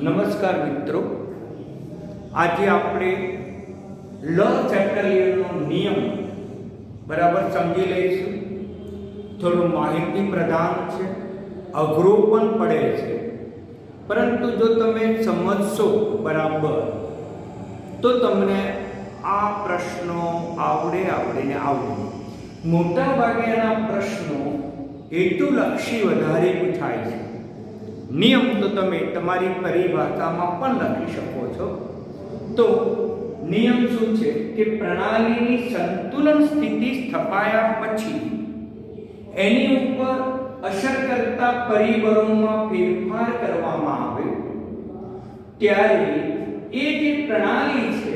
નમસ્કાર મિત્રો, આજે આપણે લ ચેપ્ટરનો નિયમ બરાબર સમજી લઈશું. થોડું માહિતી પ્રધાન છે, અઘરું પણ પડે છે, પરંતુ જો તમે સમજશો બરાબર તો તમને આ પ્રશ્નો આવડે. મોટા ભાગેના પ્રશ્નો હેતુલક્ષી વધારે પૂછાય છે. નિયમ તો તમે તમારી પરિભાષામાં પણ લખી શકો છો. તો નિયમ શું છે કે પ્રણાલીની સંતુલન સ્થિતિ સ્થપાયા પછી એની ઉપર અસર કરતા પરિબળોમાં ફેરફાર કરવામાં આવે ત્યારે એ જે પ્રણાલી છે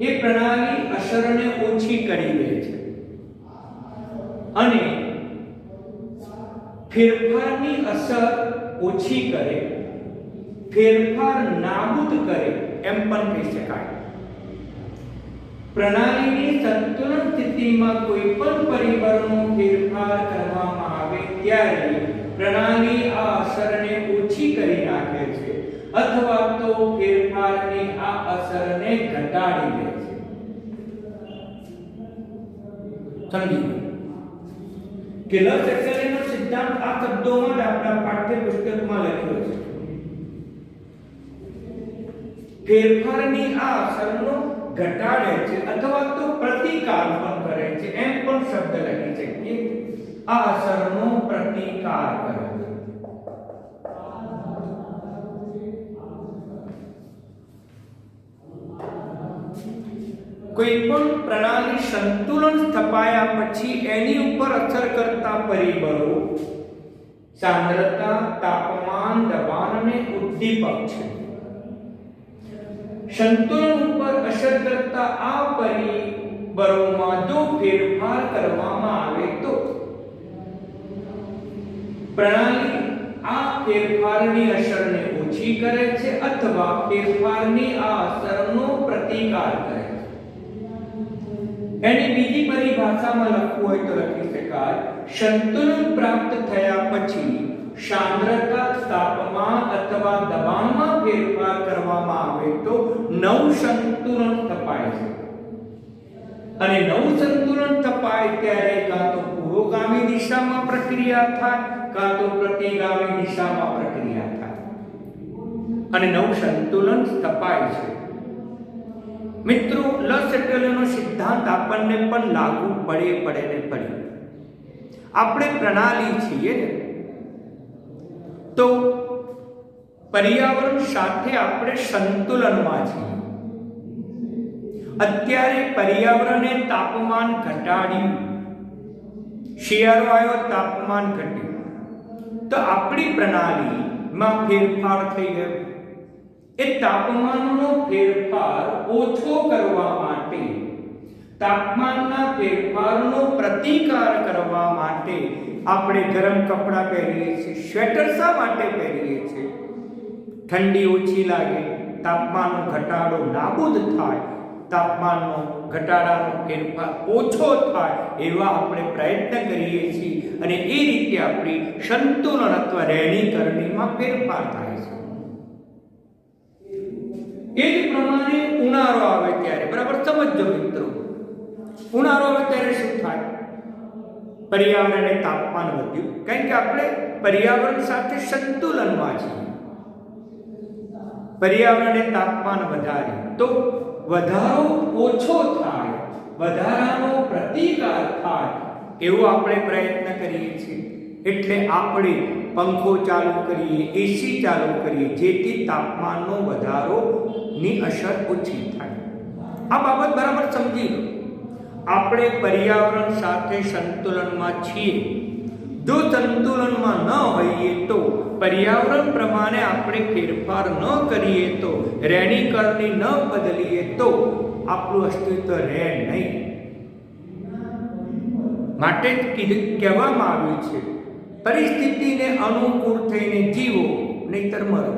એ પ્રણાલી અસરને ઓછી કરી દે છે અને ફેરફારની અસર ઓછી કરે, ફેરફાર નાબૂદ કરે એમ પણ કહી શકાય. પ્રણાલીની સંતુલન સ્થિતિમાં કોઈ પણ પરિબળનો ફેરફાર કરવામાં આવે ત્યારે પ્રણાલી આ અસરને ઓછી કરી નાખે છે અથવા તો ફેરફારની આ અસરને ઘટાડી દે છે. સમજી કે લ ચેપ્ટરનો સિદ્ધાંત આ શબ્દોમાં જ આપણા પાઠ્યપુસ્તકમાં લખ્યો છે. ફેરફારની આ અસરનો ઘટાડે છે અથવા તો પ્રતિકાર પણ કરે છે એમ પણ શબ્દ લખી શકીએ. આ અસરનો પ્રતિકાર કરે છે. કોઈ પણ પ્રણાલી સંતુલન સ્થપાયા પછી એની ઉપર અસર કરતા પરિબળો સાંદ્રતા, તાપમાન, દબાણ અને ઉદ્દીપક છે. સંતુલન ઉપર અસર કરતા આ પરિબળોમાં જો ફેરફાર કરવામાં આવે તો પ્રણાલી આ ફેરફારની અસરને ઓછી કરે છે અથવા ફેરફારની આ અસરનો પ્રતિકાર કરે છે. એની બીજી પરિભાષામાં લખવું હોય તો લખી શકાય, સંતુલન પ્રાપ્ત થયા પછી સાંદ્રતા, તાપમાન અથવા દબાણમાં ફેરફાર કરવામાં આવે તો નવું સંતુલન સ્થપાય છે. અને નવું સંતુલન સ્થપાય ત્યારે કાં તો પુરોગામી દિશામાં પ્રક્રિયા થાય કાં તો પ્રતિગામી દિશામાં પ્રક્રિયા થાય અને નવું સંતુલન સ્થપાય છે. મિત્રો, લ ચેપ્ટરનો સિદ્ધાંત આપણને પણ લાગુ પડે. આપણે પ્રણાલી છીએ ને, તો પર્યાવરણ સાથે આપણે સંતુલનમાં છીએ. અત્યારે પર્યાવરણે તાપમાન ઘટાડ્યું, શિયાળો આવ્યો, તાપમાન ઘટ્યું, તો આપણી પ્રણાલીમાં ફેરફાર થઈ ગયો. એ તાપમાનનો ફેરફાર ઓછો કરવા માટે, તાપમાનના ફેરફારનો પ્રતિકાર કરવા માટે આપણે ગરમ કપડાં પહેરીએ છીએ. સ્વેટર શા માટે પહેરીએ છીએ? ઠંડી ઓછી લાગે, તાપમાનનો ઘટાડો નાબૂદ થાય, તાપમાનનો ઘટાડાનો ફેરફાર ઓછો થાય એવા આપણે પ્રયત્ન કરીએ છીએ અને એ રીતે આપણી સંતુલન અથવા રહેણીકરણીમાં ફેરફાર થાય છે. એ જ પ્રમાણે ઉનાળો આવે ત્યારે, બરાબર સમજો મિત્રો, ઉનાળો આવે ત્યારે શું થાય? પર્યાવરણને તાપમાન વધ્યું, કારણ કે આપણે પર્યાવરણ સાથે સંતુલનમાં છીએ. પર્યાવરણને તાપમાન વધાર્યું તો વધારો ઓછો થાય, વધારાનો પ્રતિકાર થાય એવો આપણે પ્રયત્ન કરીએ છીએ. એટલે આપણે પંખો ચાલુ કરીએ, એસી ચાલુ કરીએ, જેથી તાપમાનનો વધારોની અસર ઓછી થાય. આ બાબત બરાબર સમજી લો. આપણે પર્યાવરણ સાથે સંતુલનમાં છીએ. જો સંતુલનમાં ન હોઈએ તો, પર્યાવરણ પ્રમાણે આપણે ફેરફાર ન કરીએ તો, રહેણીકરણી ન બદલીએ તો આપણું અસ્તિત્વ રહે નહીં. માટે કહેવામાં આવ્યું છે, પરિસ્થિતિને અનુકૂળ થઈને જીવો, નહીતર મરો.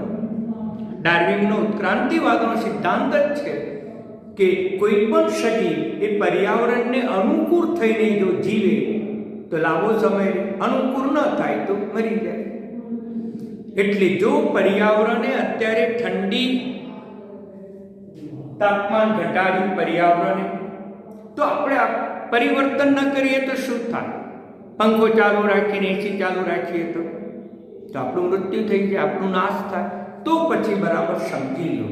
ડાર્વિનનો ઉત્ક્રાંતિવાદનો સિદ્ધાંત જ છે કે કોઈ પણ સજીવ એ પર્યાવરણને અનુકૂળ થઈને જો જીવે તો લાંબો સમય અનુકૂળ ન થાય તો મરી જાય. એટલે જો પર્યાવરણે અત્યારે ઠંડી તાપમાન ઘટાડ્યું પર્યાવરણે, તો આપણે પરિવર્તન ન કરીએ તો શું થાય? પંખો ચાલુ રાખીને એસી ચાલુ રાખીએ તો આપણું મૃત્યુ થઈ જાય, આપણું નાશ થાય. તો પછી બરાબર સમજી લો,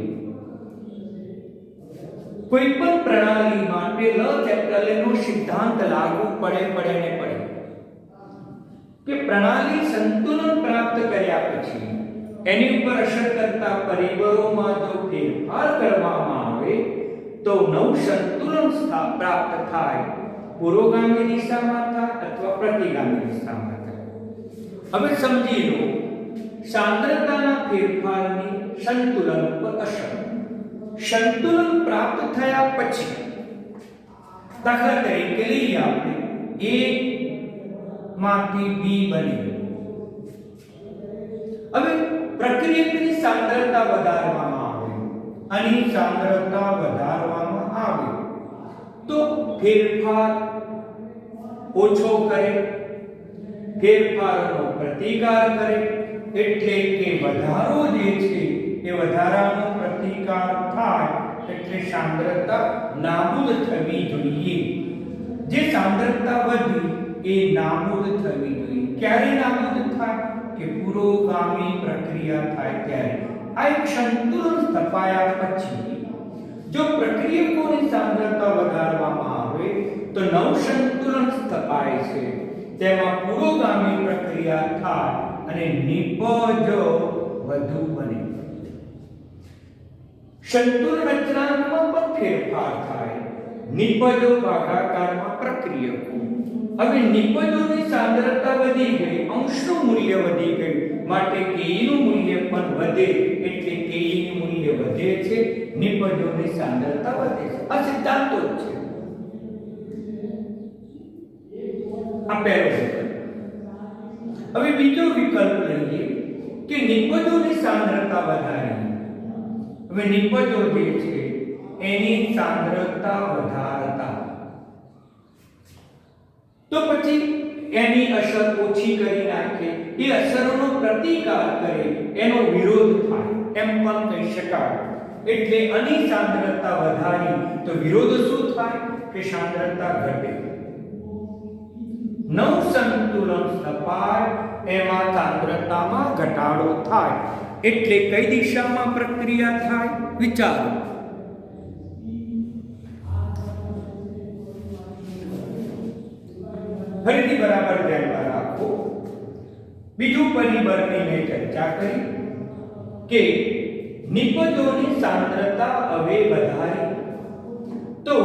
કોઈ પણ પ્રણાલી માટે લ ચેપ્ટરનો સિદ્ધાંત લાગુ પડે ને પડે કે પ્રણાલી સંતુલન પ્રાપ્ત કર્યા પછી એની ઉપર અસર કરતા પરિબળોમાં જો ફેરફાર કરવામાં આવે તો નવું સંતુલન પ્રાપ્ત થાય. પુરોગામી દિશામાં થાય અથવા પ્રતિગામી દિશામાં થાય. હવે સમજી લો, સાંદ્રતાના ફેરફારની સંતુલન ઉપર અસર. સંતુલન પ્રાપ્ત થયા પછી દાખલા તરીકે લઈએ આપણે A માંથી B બની. હવે પ્રક્રિયકની સાંદ્રતા વધારવામાં આવે, આની સાંદ્રતા વધારવામાં આવે તો ફેરફાર ઓછો કરે, ફેરફારનો પ્રતિકાર કરે, એટલે કે વધારો જે છે એ વધારાનો પ્રતિકાર થાય એટલે સાંદ્રતા નાબૂદ થવી જોઈએ. જે સાંદ્રતા વધી એ નાબૂદ થવી જોઈએ. ક્યારે નાબૂદ થાય? કે પુરોગામી પ્રક્રિયા થાય ત્યારે. આ એક સંતુલન સ્થપાયા પછી જો પ્રક્રિયકોની સાંદ્રતા વધારવામાં આવે તો નવું સંતુલન સ્થપાય છે. તેમાં પુરોગામી પ્રક્રિયા થાય અને નિપજો વધુ બને. સંતુલન રચનાત્મક પણ ફેરફાર થાય. નિપજો ભાગાકારમાં પ્રક્રિયકો. હવે નિપજોની સાંદ્રતા વધી ગઈ, અંશનું મૂલ્ય વધી ગયું, માટે Ke નું મૂલ્ય પણ વધે, એટલે Ke નું મૂલ્ય વધે છે, નિપજોની સાંદ્રતા વધે છે. આ સિદ્ધાંતો જ છે. આ પહેલો વિકલ્પ. હવે બીજો વિકલ્પ લઈએ કે નિપજોની સાંદ્રતા વધારી. હવે નિપજો જે છે એની સાંદ્રતા વધારતા તો પછી એની અસર ઓછી કરી નાખે, એ અસરોનો પ્રતિકાર કરે, એનો વિરોધ થાય એમ પણ કહી શકાય. એટલે આની સાંદ્રતા વધારી તો વિરોધ શું થાય? કે સાંદ્રતા ઘટે. નવ સંતુલન સ્થપાય, એમાં સાંદ્રતામાં ઘટાડો થાય. એટલે કઈ દિશામાં પ્રક્રિયા થાય? વિચારો. ફરીથી બરાબર ધ્યાનમાં રાખો. બીજું પરિબળની મેં ચર્ચા કરી કે નિપજોની સાંદ્રતા હવે વધારી તો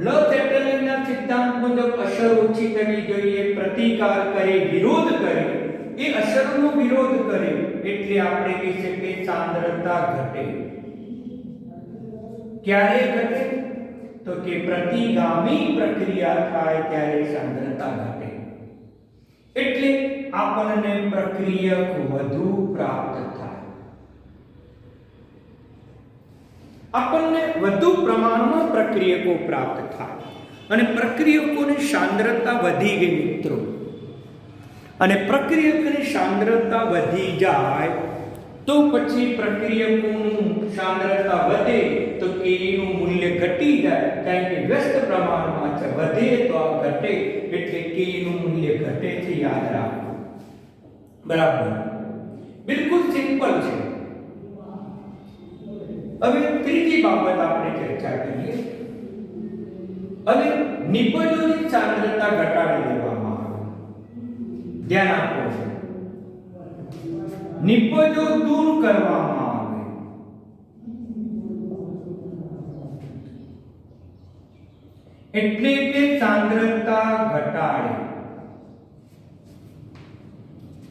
લ ચેપ્ટરના સિદ્ધાંત મુજબ અસર ઓછી થવી જોઈએ, પ્રતિકાર કરે, વિરોધ કરે, એ અસરનો વિરોધ કરે, એટલે આપણે કહી શકીએ સાંદ્રતા ઘટે. ક્યારે ઘટે? તો કે પ્રતિગામી પ્રક્રિયા થાય ત્યારે સાંદ્રતા ઘટે. એટલે આપણને પ્રક્રિયક વધુ પ્રાપ્ત થાય, આપણને વધુ પ્રમાણમાં પ્રક્રિયકો પ્રાપ્ત થાય અને પ્રક્રિયકોની સાંદ્રતા વધી ગઈ મિત્રો. અને પ્રક્રિયકની સાંદ્રતા વધી જાય તો પછી પ્રક્રિયકોનું સાંદ્રતા વધે તો Ke નું મૂલ્ય ઘટી જાય, કારણ કે વ્યસ્ત પ્રમાણમાં છે. વધે તો આ ઘટે, એટલે Ke નું મૂલ્ય ઘટે છે. યાદ રાખો. બરાબર, બિલકુલ સિમ્પલ છે. હવે ત્રીજી બાબત આપણે ચર્ચા કરીએ. હવે નિપજોની સાંદ્રતા ઘટાડી દેવામાં આવે. ધ્યાન આપો. નિપજો દૂર કરવામાં આવે. એટલે કે સાંદ્રતા ઘટાડે.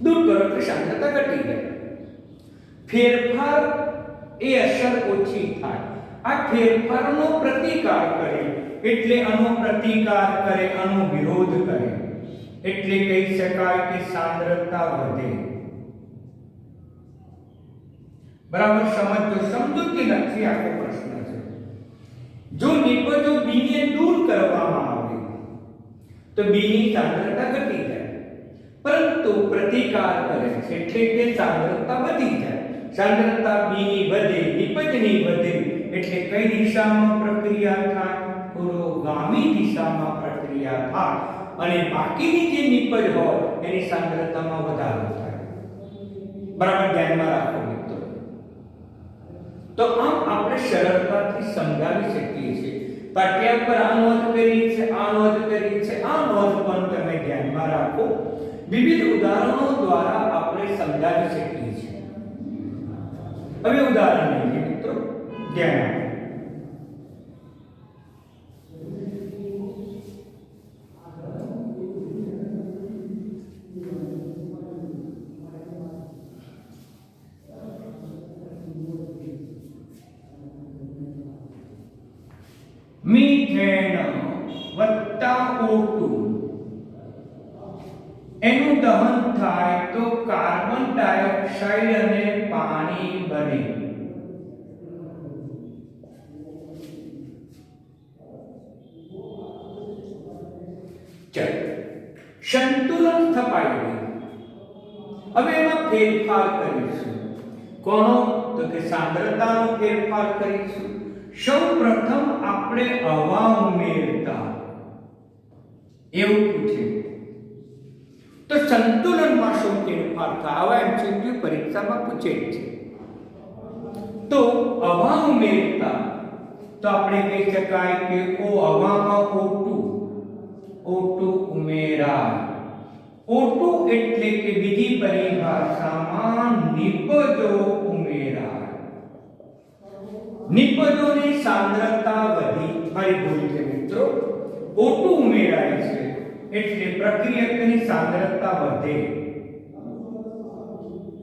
દૂર કરો એટલે સાંદ્રતા ઘટી જાય. ફેરફાર એ અસર ઓછી થાય. આ ફેરફારનો પ્રતિકાર કરે, એટલે આનો પ્રતિકાર કરે, આનો વિરોધ કરે, એટલે કહી શકાય કે સાંદ્રતા વધે. બરાબર સમજો. સમજૂતી લક્ષી આખો પ્રશ્ન છે. જો નિપજો B ને દૂર કરવામાં આવે તો B ની સાંદ્રતા ઘટી જાય, પરંતુ પ્રતિકાર કરે છે એટલે કે સાંદ્રતા વધી જાય. સાંદ્રતા B ની વધે, નિપજની વધે એટલે કઈ દિશામાં પ્રક્રિયા થાય? પુરોગામી દિશામાં પ્રક્રિયા થાય અને બાકીની જે નિપજ હોય એની સાંદ્રતામાં વધારો થાય. બરાબર ધ્યાનમાં રાખો મિત્રો. તો આમ આપણે સરળતાથી સમજાવી શકીએ છીએ. પાઠ્ય પર આ નોંધ કરી છે, આ નોંધ કરી છે, આ નોંધ પણ તમે ધ્યાનમાં રાખો. વિવિધ ઉદાહરણો દ્વારા આપણે સમજાવી શકીએ છીએ. હવે ઉદાહરણ લઈએ મિત્રો, ધ્યાન આપો. મીથેન વત્તા O2 એનું દહન થાય તો કાર્બન ડાયોક્સાઇડ અને પાણી બને. સંતુલન સ્થપાઈ ગયું. હવે એમાં ફેરફાર કરીશું. કોનો? તો કે સાંદ્રતાનો ફેરફાર કરીશું. સૌપ્રથમ આપણે હવા ઉમેરતા એવું પૂછે તો સંતુલનમાં શું ફેરફાર થાય? આવા એમસીક્યુ પરીક્ષામાં પૂછે છે. તો હવા ઉમેરતા તો આપણે કહી શકાય કે હવામાં O2 ઉમેરાય. O2 એટલે કે બીજી પરિભાષામાં નિપજો ઉમેરાય. નિપજોની સાંદ્રતા વધી. ફરી ભૂલ છે મિત્રો, O2 ઉમેરાય છે એટલે પ્રક્રિયકની સાંદ્રતા વધે.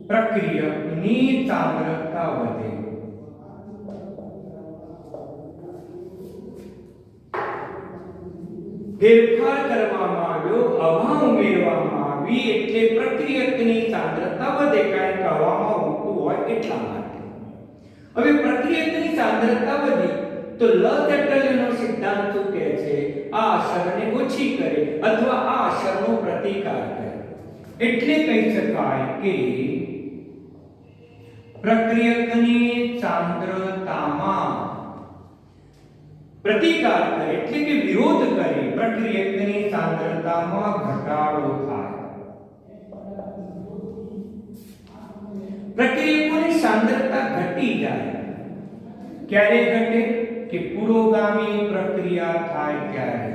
પ્રક્રિયકની સાંદ્રતા વધે. ફેરફાર કરવામાં આવ્યો, હવા ઉમેરવામાં આવી એટલે પ્રક્રિયકની સાંદ્રતા વધે, કારણ કે હવામાં O2 હોય એટલા માટે. હવે પ્રક્રિયકની સાંદ્રતા વધી તો લચટલીનો સિદ્ધાંત શું કહે છે? આ અસરને ઓછી કરે અથવા આ અસરનો પ્રતિકાર કરે. એટલે કહી શકાય કે પ્રક્રિયકની સાંદ્રતામાં પ્રતિકાર કરે એટલે કે વિરોધ કરે, પ્રક્રિયકની સાંદ્રતામાં ઘટાડો થાય. પ્રક્રિયકોની સાંદ્રતા ઘટી જાય. ક્યારે ઘટે? કે પુરોગામી પ્રક્રિયા થાય ત્યારે.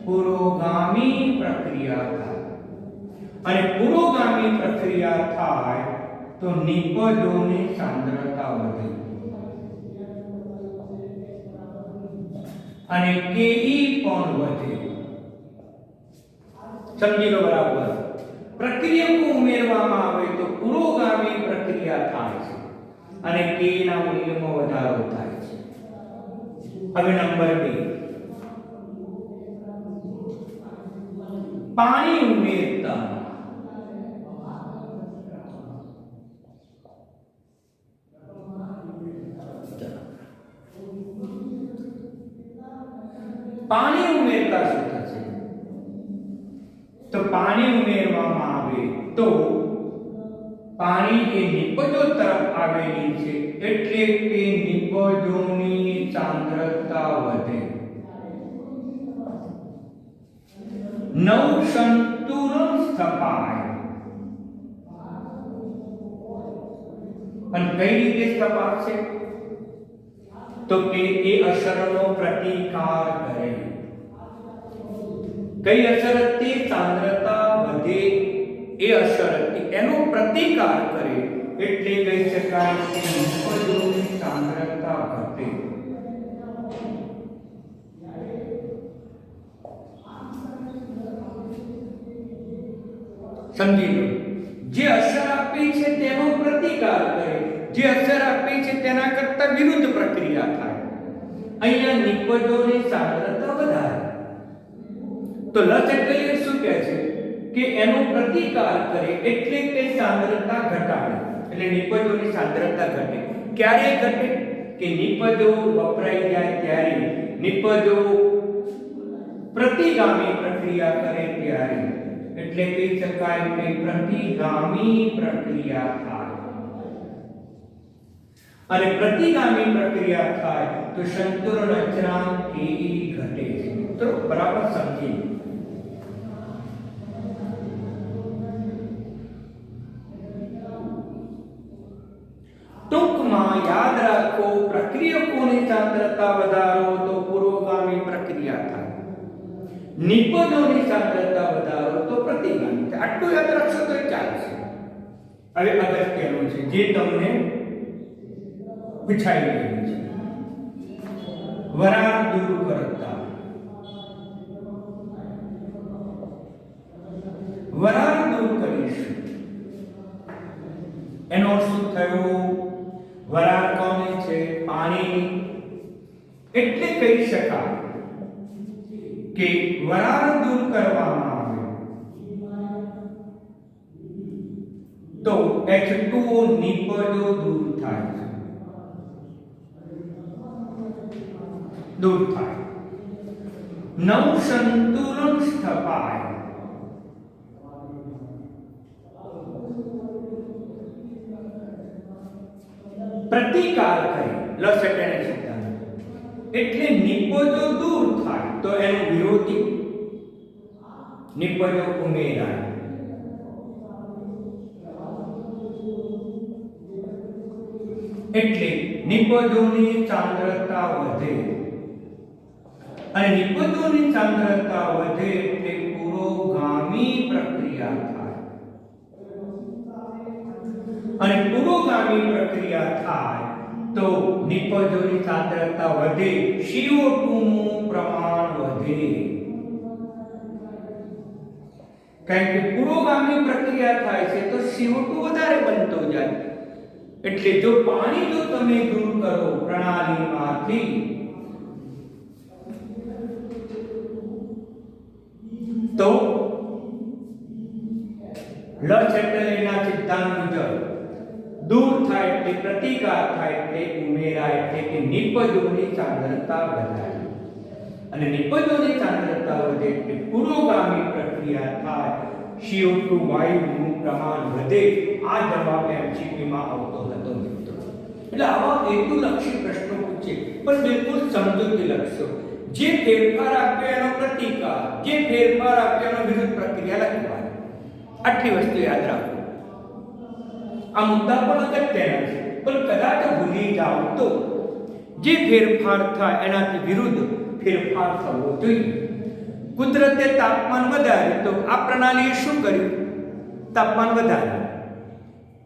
પુરોગામી પ્રક્રિયા થાય અને પુરોગામી પ્રક્રિયા થાય તો નિપજોની સાંદ્રતા વધે અને Ke પણ વધે. સમજી લો બરાબર. પ્રક્રિયકો ઉમેરવામાં આવે તો પુરોગામી પ્રક્રિયા થાય છે અને K ના મૂલ્યમાં વધારો થાય છે. હવે નંબર 2, પાણી ઉમેરતા શું થશે? તો પાણી ઉમેરવામાં આવે તો પાણી એ નિપજો તરફ આવેલી છે એટલે કે નિપજોની સાંદ્રતા વધે. નવ સંતુલન સ્થપાય. અને કઈ રીતે સ્થપાશે? તો કે એ અસરનો પ્રતિકાર કરે. કઈ અસરથી? સાંદ્રતા વધે એ અસરથી એનો પ્રતિકાર કરે એટલે કહી શકાય કે નિપજોની સાંદ્રતા ઘટે. સમજી લો, જે અસર આપી છે તેનો પ્રતિકાર કરે, જે અસર આપી છે તેના કરતા વિરુદ્ધ પ્રક્રિયા થાય. અહીંયા નિપજોની સાંદ્રતા વધારે. તો લચકલીય શું કહે છે કે એનો પ્રતિકાર કરે એટલે કે સાંદ્રતા ઘટાડે એટલે નિપજોની સાંદ્રતા ઘટે. ક્યારે ઘટે? કે નિપજો વપરાઈ જાય ત્યારે, નિપજો પ્રતિગામી પ્રક્રિયા કરે ત્યારે. એટલે કહી શકાય કે પ્રતિગામી પ્રક્રિયા થાય. અને પ્રતિગામી પ્રક્રિયા થાય તો સંતુલન અચળાંક Ke ઘટે છે. તો બરાબર સમજી. ટૂંકમાં યાદ રાખો, પ્રક્રિયકોની સાંદ્રતા વધારો તો પુરોગામી પ્રક્રિયા થાય, નિપજોની સાંદ્રતા વધારો તો પ્રતિગામી થાય. આટલું યાદ રાખશો તો ચાલશે. હવે અગત્યનું છે જે તમને પૂછાઈ ગયું છે, વરાળ દૂર કરતા. વરાળ દૂર કરીશું એનો શું થયો? વરાળ કોની છે? પાણી. એટલે કહી શકાય કે વરાળ દૂર કરવામાં આવે તો H2O નિપજો દૂર થાય છે. દૂર થાય. નવું સંતુલન સ્થપાય. પ્રતિકાર કરે લસેટેને સિદ્ધાંત. એટલે નિપજો દૂર થાય તો એનો વિરોધી નિપજો ઉમેરાય. એટલે નિપજોની સાંદ્રતા વધે. અને નિપજોની સાંદ્રતા વધે એટલે પુરોગામી પ્રક્રિયા થાય. અને પુરોગામી પ્રક્રિયા થાય તો નિપજોની સાંદ્રતા વધે, CO2 નું પ્રમાણ વધે. કારણ કે પુરોગામી પ્રક્રિયા થાય છે તો CO2 વધારે બનતો જાય. એટલે જો પાણી જો તમે દૂર કરો પ્રણાલીમાંથી તો લસેટેના સિદ્ધાંત મુજબ દૂર થાય એટલે પ્રતિકાર થાય એટલે ઉમેરાય, એટલે કે નિપજોની સાંદ્રતા વધારે. અને નિપજોની સાંદ્રતા વધે એટલે પુરોગામી પ્રક્રિયા થાય, CO2 વાયુનું પ્રમાણ વધે. આ જવાબ MCQ માં આવતો હતો મિત્રો. એટલે આવા હેતુલક્ષી પ્રશ્નો પૂછે પણ બિલકુલ સમજૂતી લખશો. જે ફેરફાર આપ્યો એનો પ્રતિકાર, જે ફેરફાર આપ્યો એનો વિરુદ્ધ પ્રક્રિયા લખવાની. આટલી વસ્તુ યાદ રાખો. આ મુદ્દા પણ અગત્યના છે, પણ કદાચ ભૂલી જાઓ તો જે ફેરફાર થાય એનાથી વિરુદ્ધ ફેરફાર થવો જોઈએ. કુદરતે તાપમાન વધારે તો આ પ્રણાલીએ શું કર્યું? તાપમાન વધારે.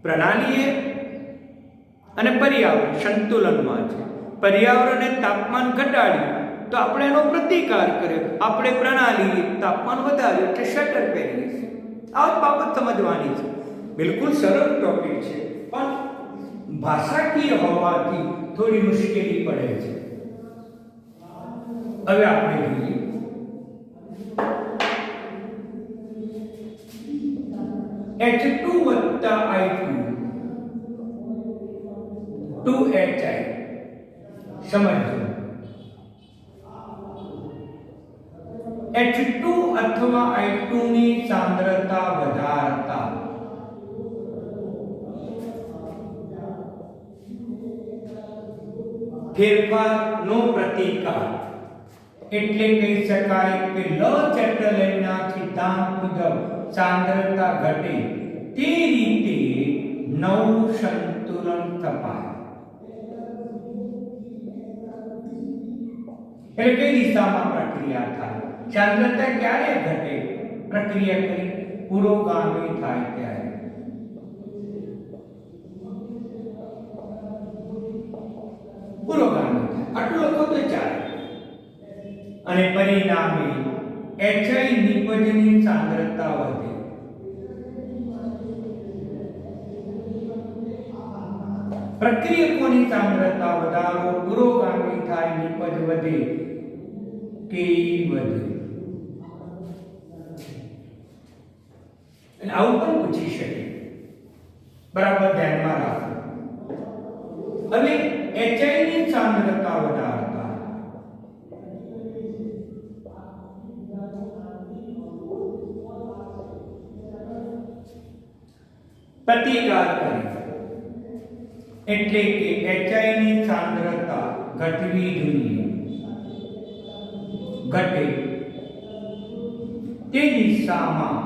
પ્રણાલીએ અને પર્યાવરણ સંતુલનમાં છે. પર્યાવરણે તાપમાન ઘટાડ્યું તો આપણે એનો પ્રતિકાર કર્યો. આપણે પ્રણાલીએ તાપમાન વધાર્યું એટલે શટર પહેરીએ છીએ. આ બાબત સમજવાની છે. બિલકુલ સરળ ટોપિક છે પણ ભાષાકીય હોવાથી થોડી મુશ્કેલી પડે છે. હવે આપણે જોઈએ H2 વત્તા I2 2HI. સમજો. H2 અથવા I2 ની સાંદ્રતા વધારતા ફેરફારનો પ્રતિકાર. એટલે કહી શકાય કે લસેટેના સિદ્ધાંત મુજબ સાંદ્રતા ઘટે તે રીતે નવું સંતુલન સ્થપાય. એટલે કઈ દિશામાં પ્રક્રિયા થાય? સાંદ્રતા ક્યારે ઘટે? પ્રક્રિયા કરી પુરોગામી થાય ત્યારે. પુરોગામી આટલું લખો તો ચાલે. અને પરિણામે HI નિપજની સાંદ્રતા વધે. પ્રક્રિયકોની સાંદ્રતા વધારો, પુરોગામી થાય, નિપજ વધે, Ke વધે. અને આવું પણ પૂછી શકે. બરાબર ધ્યાનમાં રાખો. હવે HI ની સાંદ્રતા વધારતા પ્રતિકાર કરે એટલે કે HI ની સાંદ્રતા ઘટવી જોઈએ, ઘટે તે દિશામાં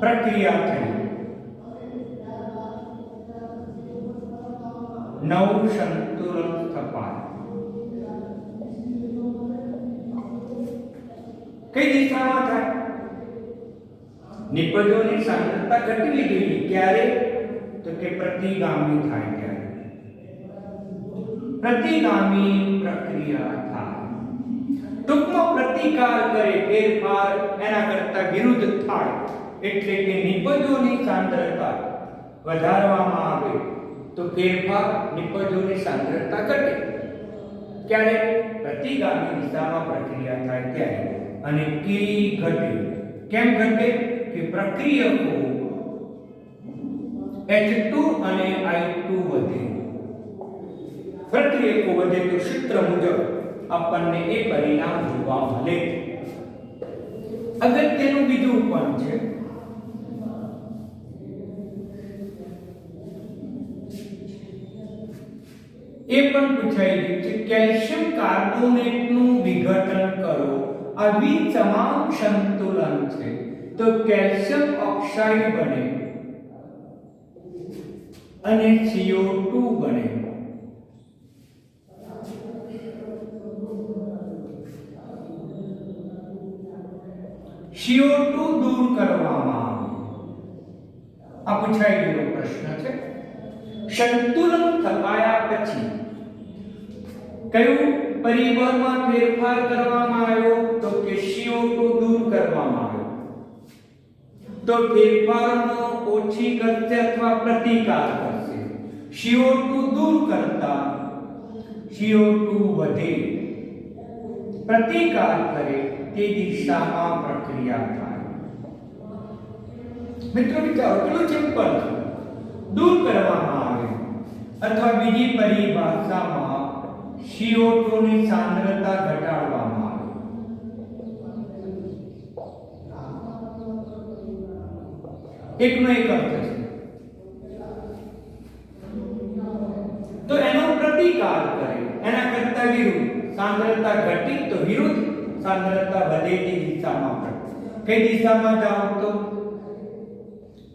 પ્રક્રિયા થઈ નવું સંતુલન સ્થપાય. કઈ દિશામાં થાય? નિપજોની સાંદ્રતા ઘટવી જોઈએ. ક્યારે? તો કે પ્રતિગામી થાય ત્યારે. પ્રતિગામી પ્રક્રિયા થાય. ટૂંકમાં પ્રતિકાર કરે, ફેરફાર એના કરતા વિરુદ્ધ થાય એટલે કે નિપજોની સાંદ્રતા વધારવામાં આવે તો ફેરફાર નિપજોની સાંદ્રતા ઘટે. ક્યારે? પ્રતિગામી દિશામાં પ્રક્રિયા થાય ત્યારે. અને કેવી ઘટે? કેમ ઘટે? કે પ્રક્રિયકો H2 અને I2 વધે. પ્રક્રિયકો વધે તો સૂત્ર મુજબ આપણને એ પરિણામ જોવા મળે. અગત્યનું બીજું પણ છે. એ પણ પૂછાઈ ગયું છે કેલ્શિયમ કાર્બોનેટનું વિઘટન કરો. આ વિસમાન સંતુલન છે તો કેલ્શિયમ ઓક્સાઇડ બને અને CO2 બને. CO2 દૂર કરવામાં આવે. આ પૂછાઈ ગયેલો પ્રશ્ન છે. સંતુલન થપાયા પછી કયું પરિબળમાં ફેરફાર કરવામાં આવ્યો? તો કે CO2 દૂર કરવામાં આવ્યો. તો ફેરફારનો ઓછી કરશે અથવા પ્રતિકાર કરશે. CO2 દૂર કરતા CO2 વધે. પ્રતિકાર કરે તે દિશામાં પ્રક્રિયા થાય. મિત્રો વિચારો કેટલું સિમ્પલ છે. દૂર કરવામાં આવે અથવા બીજી પરિભાષામાં CO2 ની સાંદ્રતા ઘટાડવામાં આવે. એકનો એક અર્થ છે. તો એનો પ્રતિકાર કરે એના કરતા વિરુદ્ધ. સાંદ્રતા ઘટી તો વિરુદ્ધ સાંદ્રતા વધે તે દિશામાં પડે. કઈ દિશામાં જાઓ?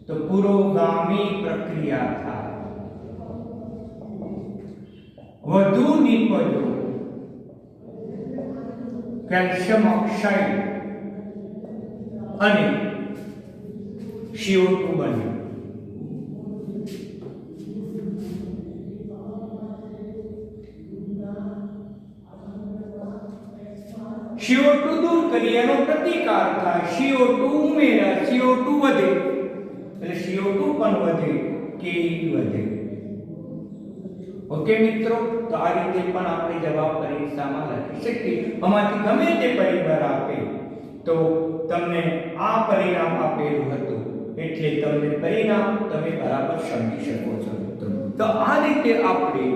તો પુરોગામી પ્રક્રિયા થાય. વધુ નિપજો કેલ્શિયમ ઓક્સાઇડ અને CO2 બને. CO2 દૂર કરી એનો પ્રતિકાર થાય. CO2 ઉમેરા, CO2 વધે એટલે CO2 પણ વધે, Ke વધે. ઓકે મિત્રો, તો આ રીતે પણ આપણે જવાબ પરીક્ષામાં લખી શકીએ. આમાંથી ગમે તે પરિબળ આપે તો તમને આ પરિણામ આપેલું હતું એટલે તમને પરિણામ તમે બરાબર સમજી શકો છો મિત્રો. તો આ રીતે આપણે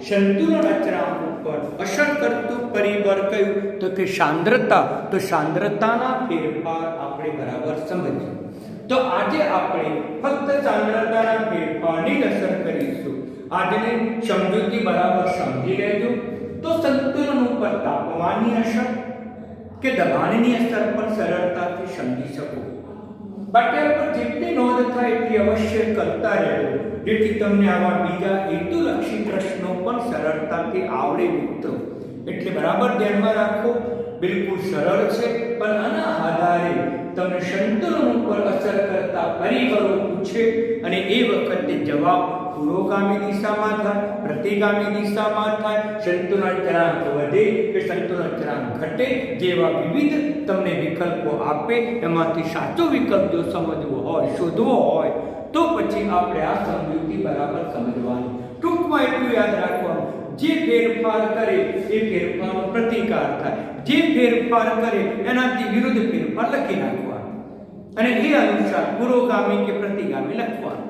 સંતુલન અચળાંક ઉપર અસર કરતું પરિબળ કયું? તો કે સાંદ્રતા. તો સાંદ્રતાના ફેરફાર આપણે બરાબર સમજીએ. તો આજે આપણે ફક્ત સાંદ્રતાના ફેરફારની જ અસર કરીશું. આજની સમજૂતી બરાબર સમજી લેજો તો સંતુલન ઉપર તાપમાનની અસર કે દબાણની અસર પણ સરળતાથી સમજી શકો. પાઠ્ય પર જેટલી નોંધ થાય એટલી અવશ્ય કરતા રહેજો જેથી તમને આવા બીજા હેતુલક્ષી પ્રશ્નો પણ સરળતાથી આવડે મિત્રો. એટલે બરાબર ધ્યાનમાં રાખો. બિલકુલ સરળ છે પણ આના આધારે તમને સંતુલન ઉપર અસર કરતા પરિબળો પૂછે અને એ વખતે જવાબ પુરોગામી દિશામાં થાય, પ્રતિગામી દિશામાં થાય, સંતુલન અચળાંક વધે કે સંતુલન અચળાંક ઘટે જેવા વિવિધ તમને વિકલ્પો આપે. એમાંથી સાચો વિકલ્પ જો સમજવો હોય, શોધવો હોય તો પછી આપણે આ સમજૂતી બરાબર સમજવાની. ટૂંકમાં એટલું યાદ રાખવાનું, જે ફેરફાર કરે એ ફેરફારનો પ્રતિકાર થાય, જે ફેરફાર કરે એનાથી વિરુદ્ધ ફેરફાર લખી નાખવાનો અને એ અનુસાર પુરોગામી કે પ્રતિગામી લખવાનું.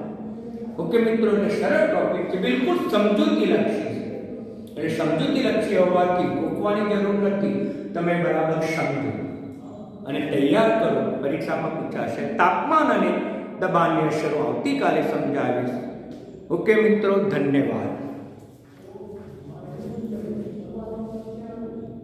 ઓકે મિત્રો, એટલે સરળ ટોપિક છે, બિલકુલ સમજૂતી લક્ષી છે. એટલે સમજૂતી લક્ષી હોવાથી ગોખવાની જરૂર નથી. તમે બરાબર સમજો અને તૈયાર કરો. પરીક્ષામાં પૂછાશે તાપમાન અને દબાણની અસરો આવતીકાલે સમજાવીશ. ઓકે મિત્રો, ધન્યવાદ.